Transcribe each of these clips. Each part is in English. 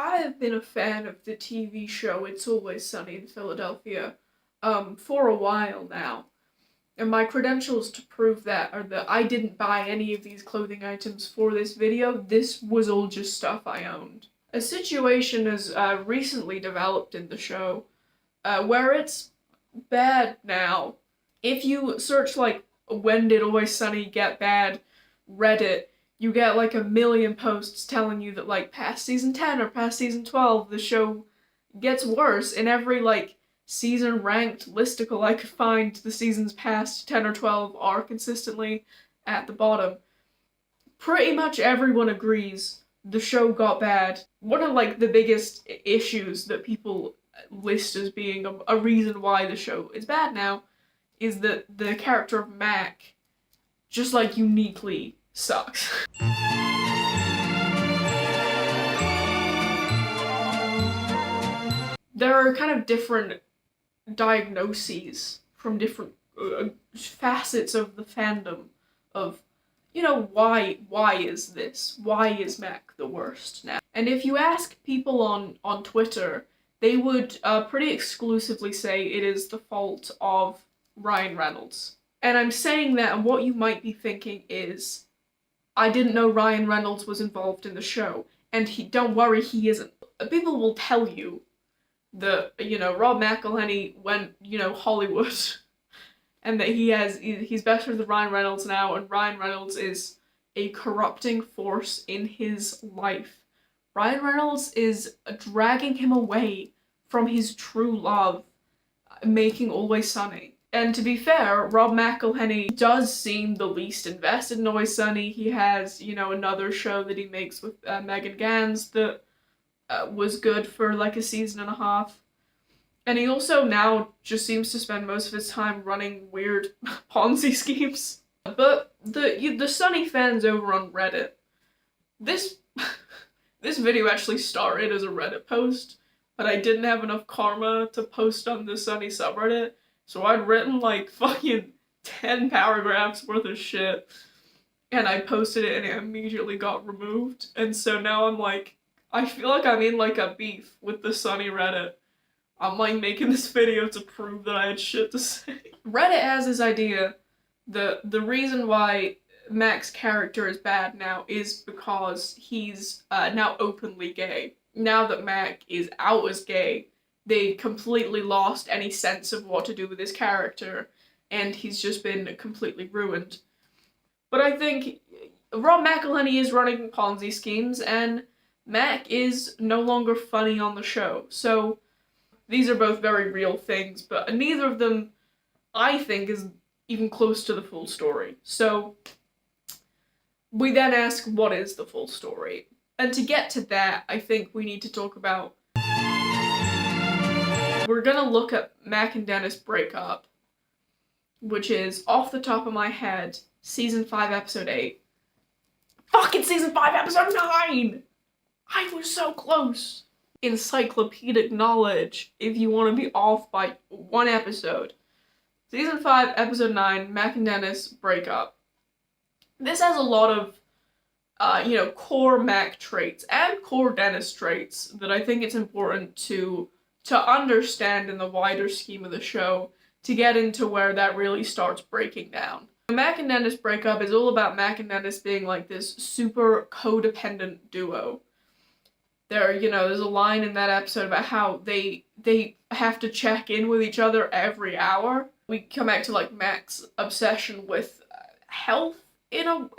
I have been a fan of the TV show It's Always Sunny in Philadelphia for a while now. And my credentials to prove that are that I didn't buy any of these clothing items for this video. This was all just stuff I owned. A situation has recently developed in the show where it's bad now. If you search like when did Always Sunny get bad Reddit, you get like a million posts telling you that like past season 10 or past season 12 the show gets worse. In every like season ranked listicle I could find, the seasons past 10 or 12 are consistently at the bottom. Pretty much everyone agrees the show got bad. One of like the biggest issues that people list as being a reason why the show is bad now is that the character of Mac just like uniquely sucks. There are kind of different diagnoses from different facets of the fandom of, you know, why is this? Why is Mac the worst now? And if you ask people on Twitter, they would pretty exclusively say it is the fault of Ryan Reynolds. And I'm saying that, and what you might be thinking is, I didn't know Ryan Reynolds was involved in the show, and don't worry, he isn't. People will tell you that, you know, Rob McElhenny went, you know, Hollywood, and that he's better than Ryan Reynolds now, and Ryan Reynolds is a corrupting force in his life. Ryan Reynolds is dragging him away from his true love, making Always Sunny. And to be fair, Rob McElhenny does seem the least invested in Always Sunny. He has, you know, another show that he makes with Megan Gans that was good for like a season and a half. And he also now just seems to spend most of his time running weird Ponzi schemes. But the Sunny fans over on Reddit, this video actually started as a Reddit post, but I didn't have enough karma to post on the Sunny subreddit. So I'd written like fucking 10 paragraphs worth of shit, and I posted it and it immediately got removed. And so now I'm like, I feel like I'm in like a beef with the Sunny Reddit. I'm like making this video to prove that I had shit to say. Reddit has this idea that the reason why Mac's character is bad now is because he's now openly gay. Now that Mac is out as gay, they completely lost any sense of what to do with his character, and he's just been completely ruined. But I think Rob McElhenny is running Ponzi schemes, and Mac is no longer funny on the show. So these are both very real things, but neither of them, I think, is even close to the full story. So we then ask, what is the full story? And to get to that, I think we need to talk about, we're gonna look at Mac and Dennis breakup, which is, off the top of my head, season 5, episode 8. Fucking season 5, episode 9! I was so close! Encyclopedic knowledge, if you want to be off by one episode. Season 5, episode 9, Mac and Dennis breakup. This has a lot of, you know, core Mac traits and core Dennis traits that I think it's important to understand in the wider scheme of the show to get into where that really starts breaking down. The Mac and Dennis breakup is all about Mac and Dennis being like this super codependent duo. You know, there's a line in that episode about how they have to check in with each other every hour. We come back to like Mac's obsession with health health,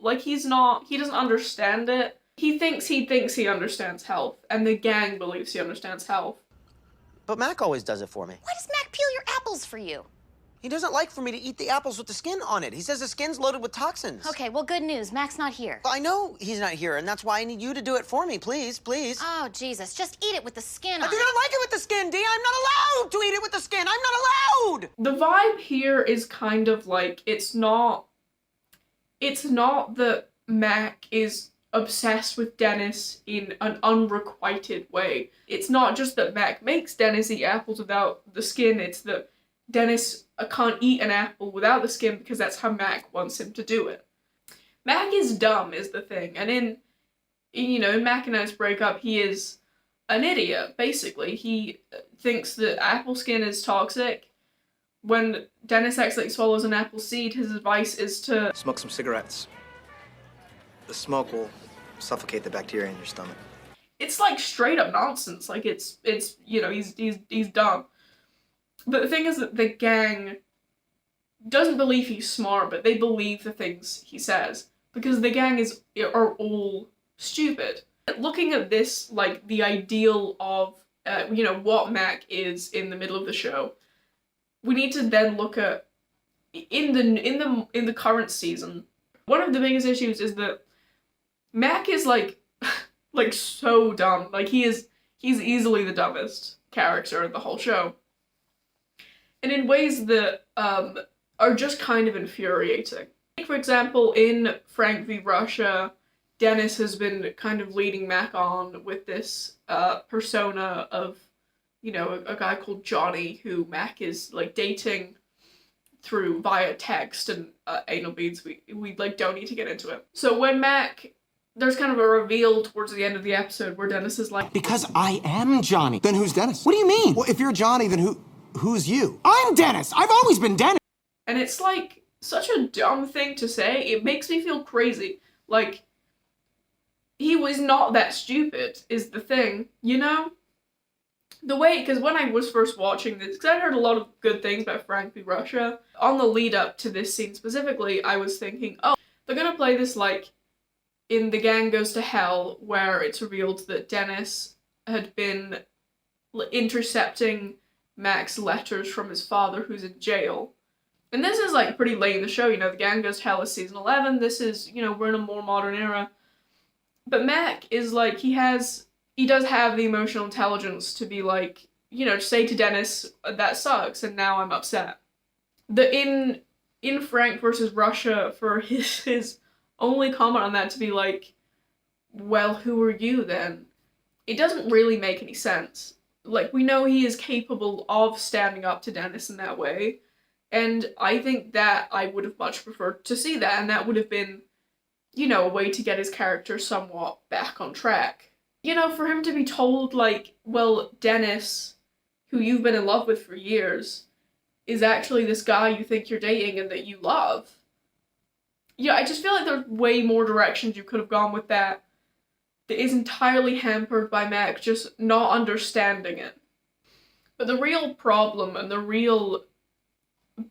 like he doesn't understand it. He thinks he understands health, and the gang believes he understands health. But Mac always does it for me. Why does Mac peel your apples for you? He doesn't like for me to eat the apples with the skin on it. He says the skin's loaded with toxins. Okay, well, good news. Mac's not here. I know he's not here, and that's why I need you to do it for me, please, please. Oh, Jesus. Just eat it with the skin I on do it. not like it with the skin, Dee. I'm not allowed to eat it with the skin. I'm not allowed! The vibe here is kind of like, it's not that Mac is obsessed with Dennis in an unrequited way. It's not just that Mac makes Dennis eat apples without the skin, it's that Dennis can't eat an apple without the skin because that's how Mac wants him to do it. Mac is dumb is the thing, and in Mac and Dennis break up, he is an idiot, basically. He thinks that apple skin is toxic. When Dennis accidentally swallows an apple seed, his advice is to smoke some cigarettes. The smoke will suffocate the bacteria in your stomach. It's like straight up nonsense. Like it's he's dumb. But the thing is that the gang doesn't believe he's smart, but they believe the things he says because the gang are all stupid. Looking at this, like the ideal of what Mac is in the middle of the show, we need to then look at in the current season. One of the biggest issues is that Mac is like so dumb. Like he's easily the dumbest character in the whole show. And in ways that are just kind of infuriating. For example, in Frank v. Russia, Dennis has been kind of leading Mac on with this persona of, a guy called Johnny who Mac is like dating via text and anal beads. We like don't need to get into it. So when there's kind of a reveal towards the end of the episode where Dennis is like, because I am Johnny. Then who's Dennis? What do you mean? Well, if you're Johnny, then who's you? I'm Dennis. I've always been Dennis. And it's like such a dumb thing to say. It makes me feel crazy. Like, he was not that stupid is the thing, The way, because when I was first watching this, because I heard a lot of good things about Frank v. Russia, on the lead up to this scene specifically, I was thinking, oh, they're gonna play this like in The Gang Goes to Hell, where it's revealed that Dennis had been intercepting Mac's letters from his father who's in jail. And this is like pretty late in the show, The Gang Goes to Hell is season 11, this is, we're in a more modern era. But Mac is like, he does have the emotional intelligence to be like, say to Dennis, that sucks, and now I'm upset. In Frank versus Russia, for his only comment on that to be like, well, who are you then? It doesn't really make any sense. Like, we know he is capable of standing up to Dennis in that way, and I think that I would have much preferred to see that, and that would have been, a way to get his character somewhat back on track. For him to be told, like, well, Dennis, who you've been in love with for years, is actually this guy you think you're dating and that you love. I just feel like there's way more directions you could have gone with that is entirely hampered by Mac just not understanding it. But the real problem and the real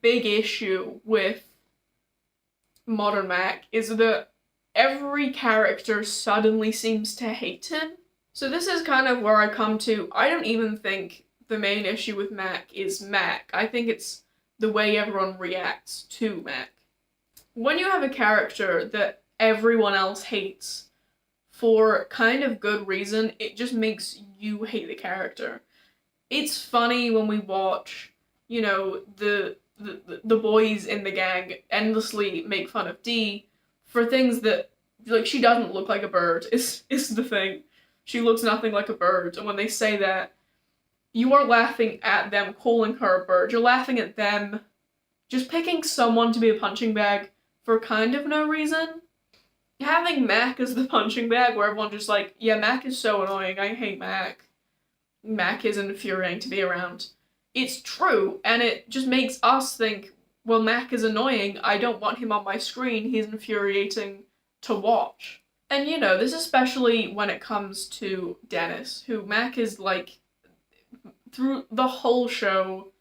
big issue with modern Mac is that every character suddenly seems to hate him. So this is kind of where I come to, I don't even think the main issue with Mac is Mac. I think it's the way everyone reacts to Mac. When you have a character that everyone else hates for kind of good reason, it just makes you hate the character. It's funny when we watch, the boys in the gang endlessly make fun of Dee for things that, like, she doesn't look like a bird, is the thing. She looks nothing like a bird, and when they say that, you aren't laughing at them calling her a bird, you're laughing at them just picking someone to be a punching bag for kind of no reason. Having Mac as the punching bag where everyone's just like, yeah, Mac is so annoying, I hate Mac. Mac is infuriating to be around. It's true, and it just makes us think, well, Mac is annoying, I don't want him on my screen, he's infuriating to watch. And this especially when it comes to Dennis, who Mac is like, through the whole show,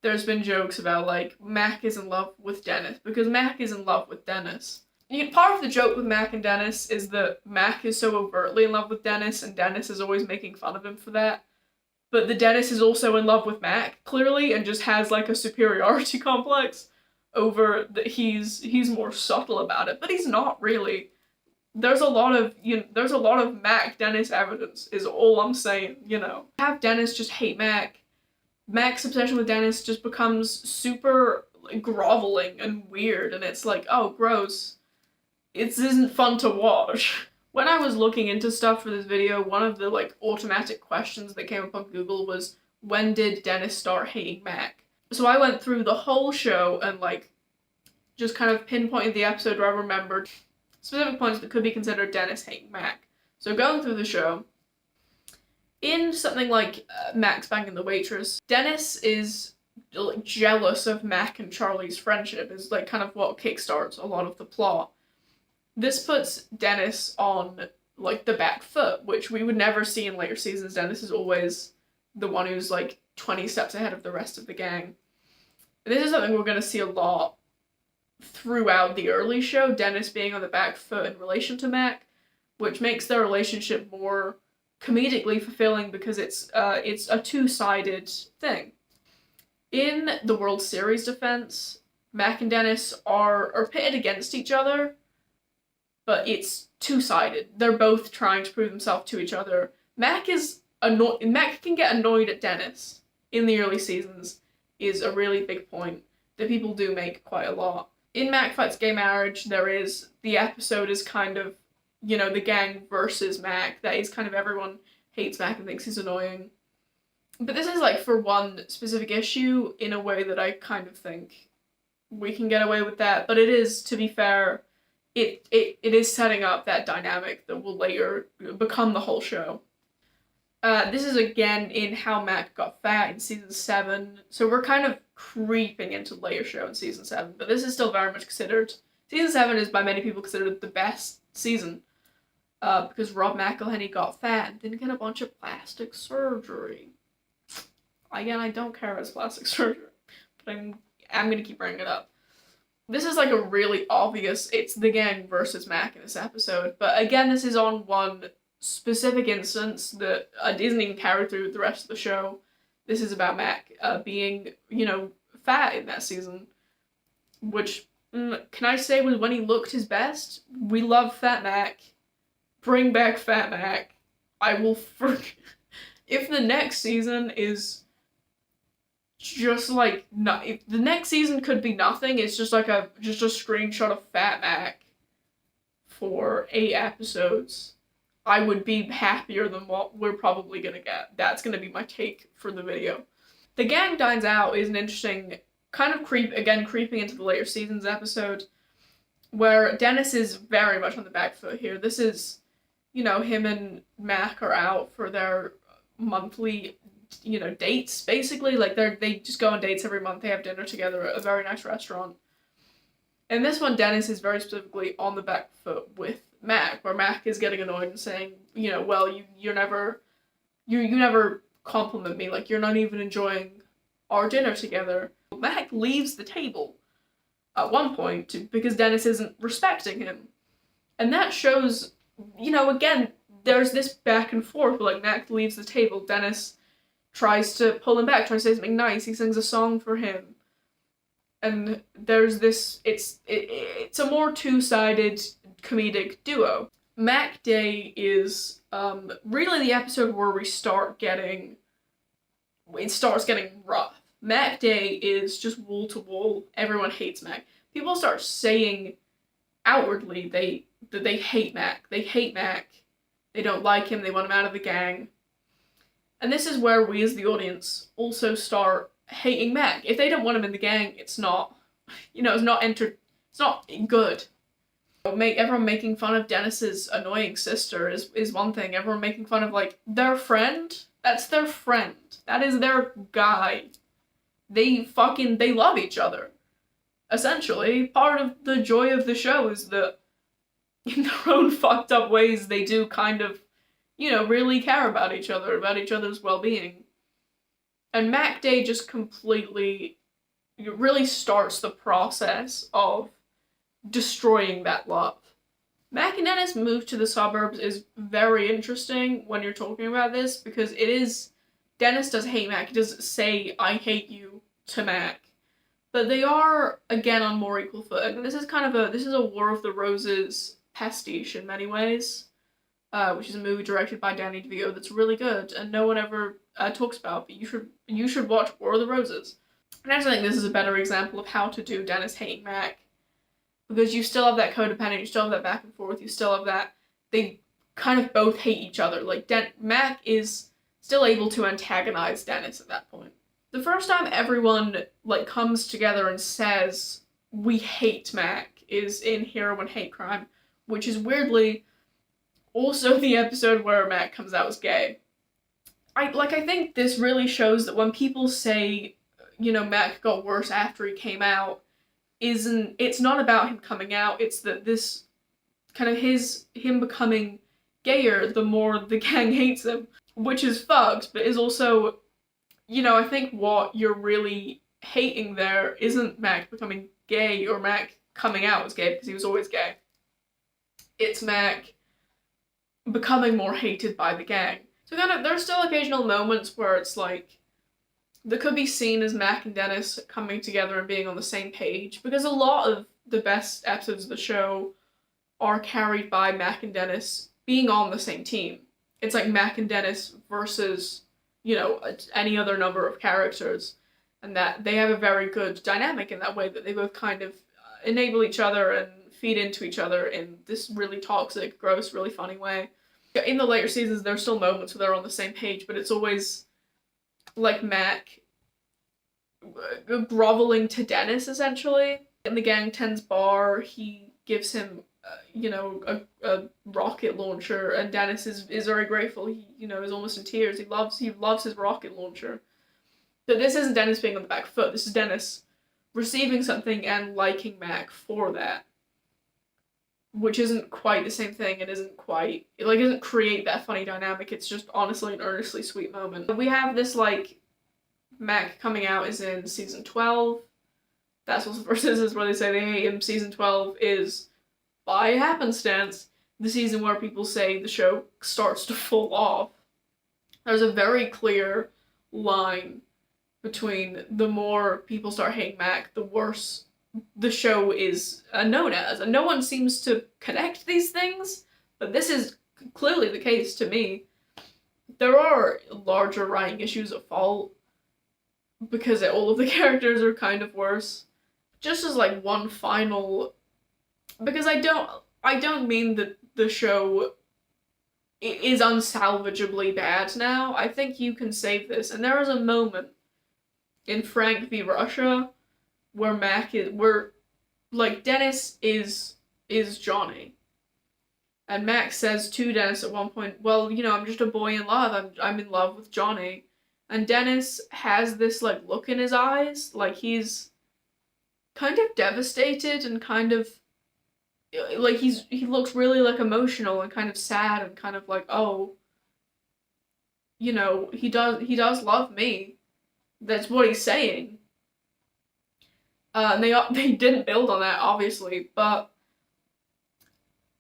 there's been jokes about, like, Mac is in love with Dennis, because Mac is in love with Dennis. Part of the joke with Mac and Dennis is that Mac is so overtly in love with Dennis, and Dennis is always making fun of him for that. But the Dennis is also in love with Mac, clearly, and just has, like, a superiority complex over that he's more subtle about it, but he's not really. There's a lot of Mac-Dennis evidence, is all I'm saying, Have Dennis just hate Mac. Mac's obsession with Dennis just becomes super groveling and weird, and it's like, oh, gross. It isn't fun to watch. When I was looking into stuff for this video, one of the, like, automatic questions that came up on Google was, when did Dennis start hating Mac? So I went through the whole show and, like, just kind of pinpointed the episode where I remembered specific points that could be considered Dennis hating Mac. So going through the show, in something like Max banging the waitress, Dennis is like jealous of Mac and Charlie's friendship, is like kind of what kickstarts a lot of the plot. This puts Dennis on like the back foot, which we would never see in later seasons. Dennis is always the one who's like 20 steps ahead of the rest of the gang. This is something we're going to see a lot throughout the early show, Dennis being on the back foot in relation to Mac, which makes their relationship more comedically fulfilling because it's a two-sided thing. In the World Series defense, Mac and Dennis are pitted against each other, but it's two-sided. They're both trying to prove themselves to each other. Mac can get annoyed at Dennis in the early seasons, is a really big point that people do make quite a lot. In Mac Fights Gay Marriage, the episode is kind of, the gang versus Mac. That is kind of everyone hates Mac and thinks he's annoying. But this is like for one specific issue in a way that I kind of think we can get away with that. But it is, to be fair, it is setting up that dynamic that will later become the whole show. This is again in how Mac got fat in season 7, so we're kind of creeping into the later show in season 7, but this is still very much considered. Season 7 is by many people considered the best season, because Rob McElhenny got fat and didn't get a bunch of plastic surgery. Again, I don't care about his plastic surgery, but I'm gonna keep bringing it up. This is like a really obvious, it's the gang versus Mac in this episode, but again, this is on one specific instance that isn't even carried through the rest of the show. This is about Mac being, fat in that season, which, can I say was when he looked his best? We love Fat Mac. Bring back Fat Mac. I will if the next season is just like, if the next season could be nothing, it's just like just a screenshot of Fat Mac for 8 episodes, I would be happier than what we're probably gonna get. That's gonna be my take for the video. The gang dines out is an interesting kind of creeping into the later seasons episode, where Dennis is very much on the back foot here. This is, him and Mac are out for their monthly, dates, basically. Like, they just go on dates every month. They have dinner together at a very nice restaurant. And this one, Dennis is very specifically on the back foot with Mac, where Mac is getting annoyed and saying, well, you never compliment me, like, you're not even enjoying our dinner together. Mac leaves the table at one point because Dennis isn't respecting him. And that shows, again, there's this back and forth, like, Mac leaves the table, Dennis tries to pull him back, tries to say something nice, he sings a song for him. And there's this, it's a more two-sided comedic duo. Mac Day is really the episode where it starts getting rough. Mac Day is just wall to wall. Everyone hates Mac. People start saying outwardly that they hate Mac. They hate Mac. They don't like him. They want him out of the gang. And this is where we as the audience also start hating Mac. If they don't want him in the gang, it's not, it's not good. Everyone making fun of Dennis's annoying sister is one thing. Everyone making fun of, like, their friend, that's their friend. That is their guy. They love each other. Essentially, part of the joy of the show is that in their own fucked up ways, they do kind of, really care about each other, about each other's well-being. And Mac Day just completely, really starts the process of destroying that love. Mac and Dennis move to the suburbs is very interesting when you're talking about this, because Dennis does hate Mac. He does say, I hate you to Mac. But they are, again, on more equal footing. This is a War of the Roses pastiche in many ways, which is a movie directed by Danny DeVito that's really good and no one ever talks about, but you should watch War of the Roses. And I just think this is a better example of how to do Dennis hating Mac, because you still have that codependent, you still have that back and forth, you still have that, they kind of both hate each other. Like, Mac is still able to antagonize Dennis at that point. The first time everyone, like, comes together and says, we hate Mac, is in Hero and Hate Crime, which is weirdly Also the episode where Mac comes out as gay. I think this really shows that when people say, you know, Mac got worse after he came out, it's not about him coming out, it's that this kind of him becoming gayer the more the gang hates him, which is fucked, but is also, you know, I think what you're really hating there isn't Mac becoming gay or Mac coming out as gay because he was always gay. It's Mac becoming more hated by the gang. So kind of, there's still occasional moments where it's like, that could be seen as Mac and Dennis coming together and being on the same page, because a lot of the best episodes of the show are carried by Mac and Dennis being on the same team. It's like Mac and Dennis versus, you know, any other number of characters, and that they have a very good dynamic in that way, that they both kind of enable each other and feed into each other in this really toxic, gross, really funny way. In the later seasons, there's still moments where they're on the same page, but it's always like Mac groveling to Dennis, essentially. In the Gang 10's bar, he gives him, you know, a rocket launcher, and Dennis is very grateful. He, you know, is almost in tears. He loves his rocket launcher. But this isn't Dennis being on the back foot. This is Dennis receiving something and liking Mac for that. Which isn't quite the same thing, and isn't create that funny dynamic. It's just honestly an earnestly sweet moment. We have this, like, Mac coming out is in season 12. That's what the first is where they say they hate him. Season 12 is, by happenstance, the season where people say the show starts to fall off. There's a very clear line between the more people start hating Mac, the worse the show is known as. And no one seems to connect these things, but this is clearly the case to me. There are larger writing issues at fault, because all of the characters are kind of worse. Just as like one final, because I don't mean that the show is unsalvageably bad now. I think you can save this, and there is a moment in Frank v. Russia where Dennis is Johnny. And Mac says to Dennis at one point, well, you know, I'm just a boy in love. I'm in love with Johnny. And Dennis has this, like, look in his eyes, like he's kind of devastated and kind of, like, he looks really, like, emotional and kind of sad and kind of like, oh, you know, he does love me. That's what he's saying. And they didn't build on that, obviously, but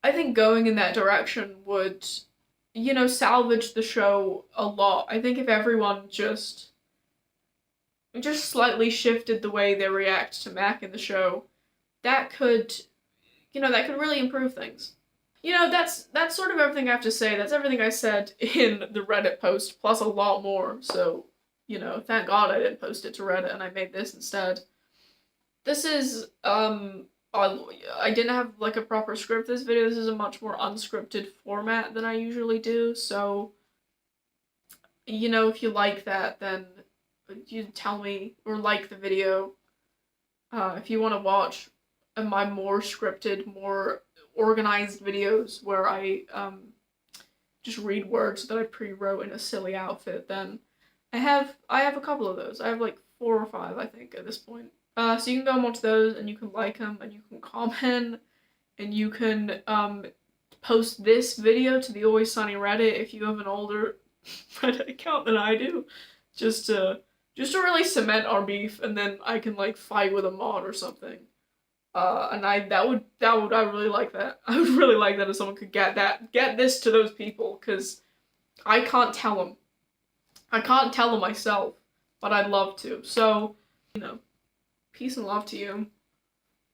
I think going in that direction would, you know, salvage the show a lot. I think if everyone just slightly shifted the way they react to Mac in the show, that could really improve things. You know, that's sort of everything I have to say. That's everything I said in the Reddit post, plus a lot more. So, you know, thank God I didn't post it to Reddit and I made this instead. This is, I didn't have, like, a proper script for this video. This is a much more unscripted format than I usually do, so, you know, if you like that, then you tell me, or like the video. If you want to watch my more scripted, more organized videos where I, just read words that I pre-wrote in a silly outfit, then I have a couple of those. I have, like, 4 or 5, I think, at this point. So you can go and watch those, and you can like them, and you can comment, and you can post this video to the Always Sunny Reddit if you have an older Reddit account than I do, just to really cement our beef, and then I can, like, fight with a mod or something. And I really like that. I would really like that if someone could get this to those people, because I can't tell them. I can't tell them myself, but I'd love to. So, you know. Peace and love to you.